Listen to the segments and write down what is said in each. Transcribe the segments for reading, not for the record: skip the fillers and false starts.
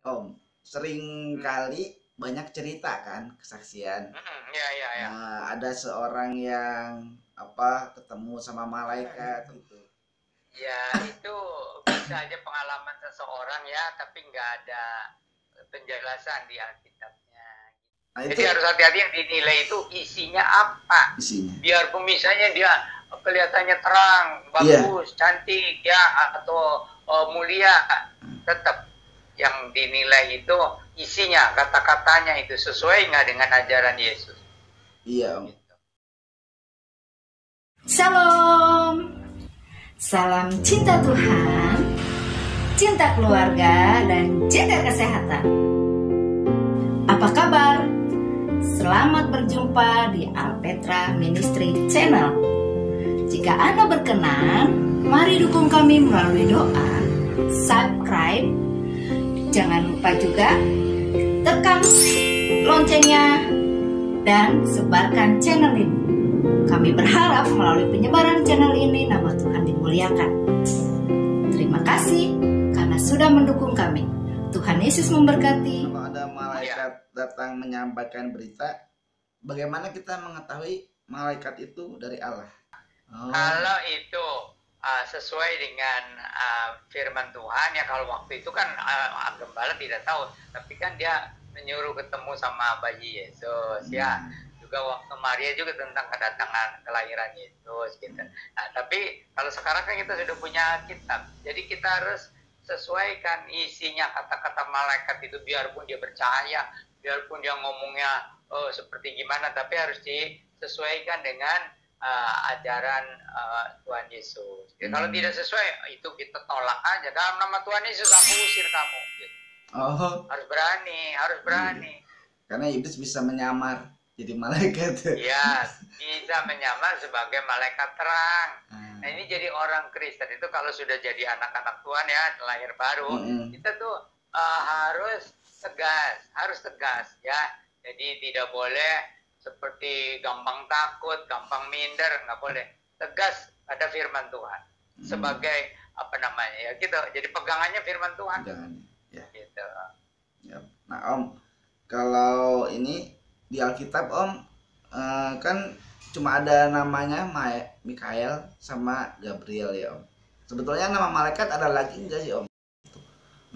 Om, sering Hmm. kali banyak cerita kan kesaksian. Ya, ya, ya. Nah, ada seorang yang apa ketemu sama malaikat gitu. Ya, itu bisa aja pengalaman seseorang ya, tapi nggak ada penjelasan di Alkitabnya. Nah Jadi itu harus hati-hati yang dinilai itu isinya apa. isinya. Biar misalnya dia kelihatannya terang, Iya. bagus, cantik ya, atau mulia, tetap yang dinilai itu isinya, kata-katanya itu sesuai nggak dengan ajaran Yesus. Iya Om. Gitu. Shalom, salam cinta Tuhan, cinta keluarga, dan jaga kesehatan. Apa kabar? Selamat berjumpa di Alpetra Ministry Channel. Jika Anda berkenan, mari dukung kami melalui doa, subscribe, jangan lupa juga tekan loncengnya, dan sebarkan channel ini. Kami berharap melalui penyebaran channel ini nama Tuhan dimuliakan. Terima kasih karena sudah mendukung kami. Tuhan Yesus memberkati. Kalau ada malaikat datang menyampaikan berita, bagaimana kita mengetahui malaikat itu dari Allah? Oh. Kalau itu sesuai dengan firman Tuhan ya, kalau waktu itu kan gembala tidak tahu, tapi kan dia menyuruh ketemu sama bayi Yesus ya. Juga waktu Maria juga tentang kedatangan kelahiran Yesus gitu. Nah, tapi kalau sekarang kan kita sudah punya kitab, jadi kita harus sesuaikan isinya kata-kata malaikat itu, biarpun dia percaya, biarpun dia ngomongnya seperti gimana, tapi harus disesuaikan dengan ajaran Tuhan Yesus. Jadi, kalau tidak sesuai itu kita tolak aja, dalam nama Tuhan Yesus aku usir kamu. Gitu. Oh. Harus berani, harus berani. Karena iblis bisa menyamar jadi malaikat. Iya, bisa menyamar sebagai malaikat terang. Nah, ini jadi orang Kristen itu kalau sudah jadi anak-anak Tuhan ya, lahir baru, kita tuh harus tegas ya. Jadi tidak boleh seperti gampang takut, gampang minder, nggak boleh. Tegas pada firman Tuhan. Sebagai apa namanya ya, gitu. Jadi pegangannya firman Tuhan. Ya. Gitu. Ya. Nah Om, kalau ini di Alkitab Om, kan cuma ada namanya Mikael sama Gabriel ya Om. Sebetulnya nama malaikat ada lagi enggak sih Om?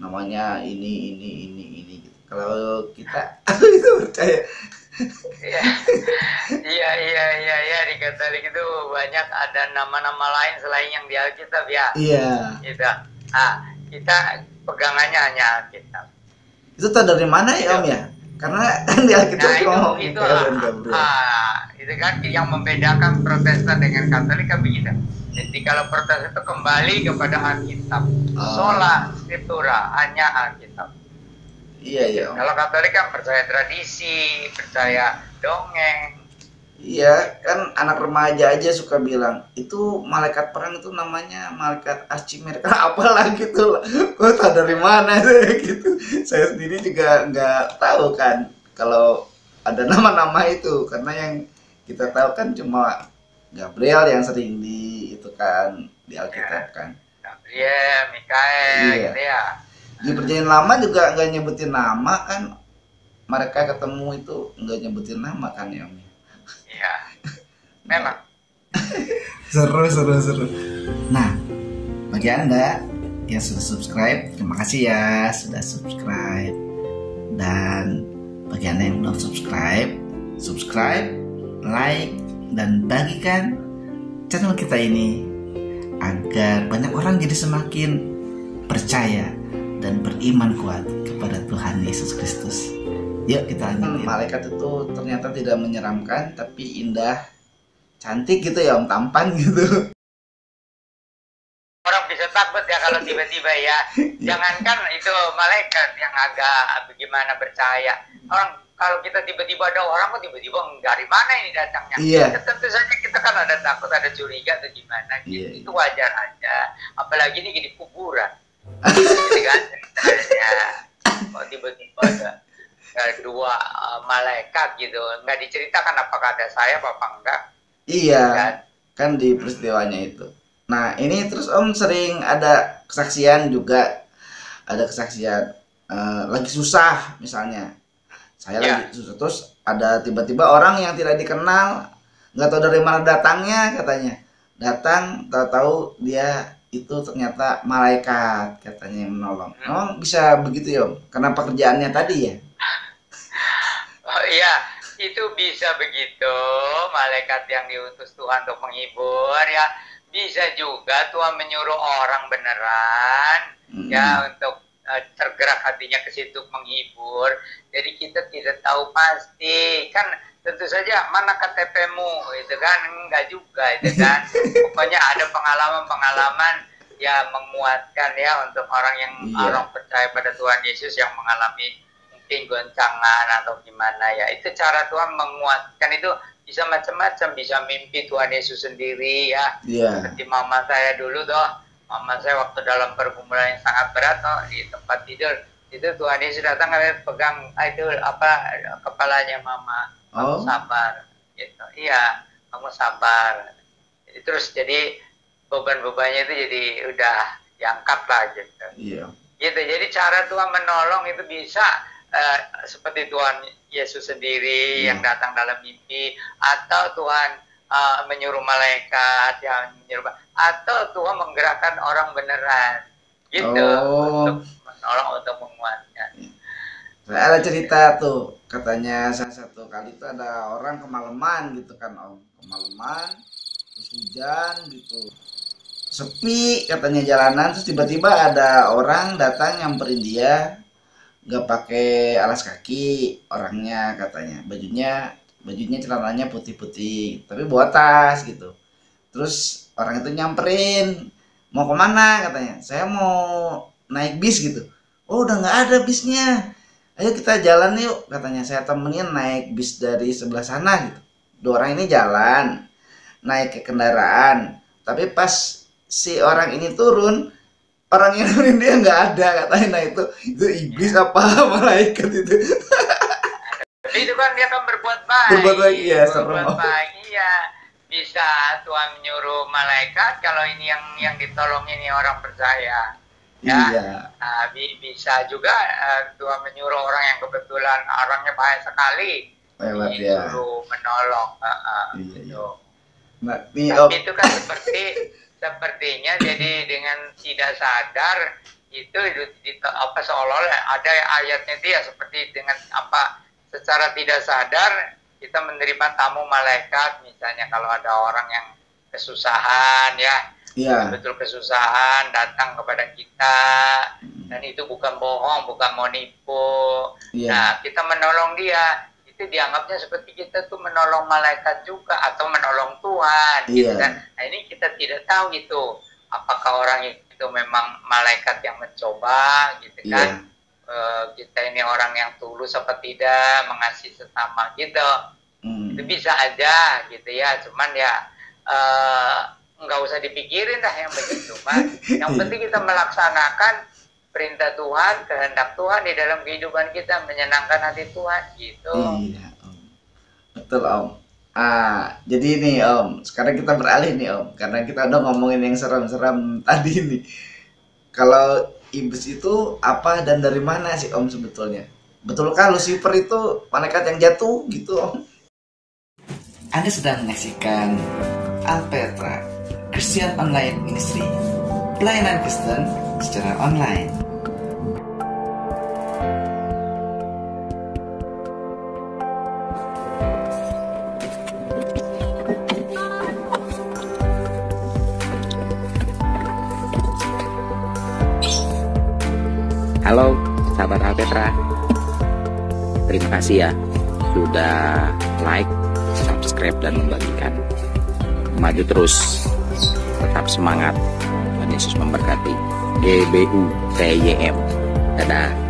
Namanya ini gitu. Kalau kita itu percaya. Iya, di Katolik itu banyak ada nama-nama lain selain yang di Alkitab ya. Iya. Gitu. Nah, kita pegangannya hanya Alkitab. Itu tahu dari mana ya Om ya? Karena kan di Alkitab nah, itu kan yang membedakan Protestan dengan Katolik kan begitu. Jadi kalau Protestan itu kembali kepada Alkitab, sola scriptura, hanya Alkitab. Iya. Kalau Katolik kan percaya tradisi, percaya dongeng. Iya, kan anak remaja aja suka bilang itu malaikat perang itu namanya malaikat Archimedes, apalah gitu. Kok tahu dari mana gitu. Saya sendiri juga nggak tahu kan kalau ada nama-nama itu, karena yang kita tahu kan cuma Gabriel yang sering itu kan di Alkitab kan. Gabriel, Mikael, gitu ya. Di Perjanjian Lama juga nggak nyebutin nama kan, mereka ketemu itu nggak nyebutin nama kan ya Om. Iya, memang. Seru. Nah, bagi Anda yang sudah subscribe, terima kasih ya sudah subscribe. Dan bagi Anda yang belum subscribe, like, dan bagikan channel kita ini agar banyak orang jadi semakin percaya dan beriman kuat kepada Tuhan Yesus Kristus. Yuk kita lanjut. Malaikat itu ternyata tidak menyeramkan, tapi indah, cantik gitu ya Om, tampan gitu. Orang bisa takut ya kalau tiba-tiba ya. Jangankan itu malaikat yang agak bagaimana percaya. Orang kalau kita tiba-tiba ada orang kok tiba-tiba dari mana ini datangnya? Iya. Ya, tentu saja kita kan ada takut, ada curiga atau gimana. Gitu. Iya. Itu wajar aja. Apalagi ini di kuburan. Gitu kan? Ya, kok tiba-tiba ada dua malaikat gitu, nggak diceritakan apakah ada sayap apa enggak. Iya, kan di peristiwanya itu. Nah ini terus Om sering ada kesaksian juga, ada kesaksian lagi susah misalnya, saya lagi susah, terus ada tiba-tiba orang yang tidak dikenal, nggak tahu dari mana datangnya, katanya datang, tahu-tahu dia itu ternyata malaikat katanya yang menolong. Memang bisa begitu ya Om? Karena pekerjaannya tadi ya? Oh iya, itu bisa begitu, malaikat yang diutus Tuhan untuk menghibur ya. Bisa juga Tuhan menyuruh orang beneran ya untuk tergerak hatinya ke situ menghibur. Jadi kita tidak tahu pasti kan, tentu saja mana KTP-mu itu kan, enggak juga itu kan. Pokoknya ada pengalaman-pengalaman ya menguatkan ya untuk orang yang orang percaya pada Tuhan Yesus yang mengalami mungkin goncangan atau gimana ya. Itu cara Tuhan menguatkan, itu bisa macam-macam, bisa mimpi Tuhan Yesus sendiri ya. Seperti mama saya dulu toh. Mama saya waktu dalam pergumulan yang sangat berat di tempat tidur, itu Tuhan Yesus datang pegang itu apa kepalanya mama, kamu sabar, gitu. Iya, kamu sabar. Terus jadi beban-bebannya itu jadi udah diangkat lah gitu. Iya. Gitu. Jadi cara Tuhan menolong itu bisa seperti Tuhan Yesus sendiri yang datang dalam mimpi, atau Tuhan menyuruh malaikat yang menyuruh, atau Tuhan menggerakkan orang beneran gitu untuk menolong, untuk menguatkan. Saya ada cerita tuh, katanya salah satu kali itu ada orang kemalaman gitu kan Om, kemalaman terus hujan gitu, sepi katanya jalanan, terus tiba-tiba ada orang datang nyamperin dia, nggak pakai alas kaki orangnya, katanya bajunya celananya putih-putih tapi bawa tas gitu. Terus orang itu nyamperin, mau kemana katanya, saya mau naik bis gitu. Oh udah nggak ada bisnya, ayo kita jalan yuk katanya, saya temenin naik bis dari sebelah sana gitu. Dua orang ini jalan naik ke kendaraan, tapi pas si orang ini turun, orang yang nurunin dia nggak ada katanya. Nah itu iblis apa malaikat itu? Itu kan dia kan berbuat baik. Berbuat baik ya, berbuat baik. Iya. Bisa Tuhan menyuruh malaikat kalau ini yang ditolong ini orang percaya. Ya. Iya. Nah, bisa juga Tuhan menyuruh orang yang kebetulan orangnya baik sekali. Disuruh menolong. Iya. Nah, tapi itu kan sepertinya jadi dengan tidak sadar itu apa seolah-olah ada ayatnya dia seperti dengan apa, secara tidak sadar kita menerima tamu malaikat, misalnya kalau ada orang yang kesusahan ya, betul kesusahan datang kepada kita, dan itu bukan bohong, bukan mau nipu, nah kita menolong dia, itu dianggapnya seperti kita tuh menolong malaikat juga atau menolong Tuhan, gitu kan. Nah ini kita tidak tahu itu apakah orang itu memang malaikat yang mencoba, gitu kan. Kita ini orang yang tulus apa tidak mengasihi sesama gitu, itu bisa aja gitu ya, cuman ya nggak usah dipikirin dah yang begitu Mas. Yang penting kita melaksanakan perintah Tuhan, kehendak Tuhan di dalam kehidupan kita, menyenangkan hati Tuhan gitu. Iya Om, betul Om. Jadi ini Om, sekarang kita beralih nih Om, karena kita udah ngomongin yang serem-serem tadi nih. Kalau iblis itu apa dan dari mana sih Om sebetulnya? Betulkah Lucifer itu malaikat yang jatuh gitu Om? Anda sedang menyaksikan Alpetra Christian Online Ministry, pelayanan Kristen secara online. Halo sahabat Alpetra, terima kasih ya sudah like, subscribe dan membagikan. Maju terus, tetap semangat, Tuhan Yesus memberkati. GBU TYM. Dadah.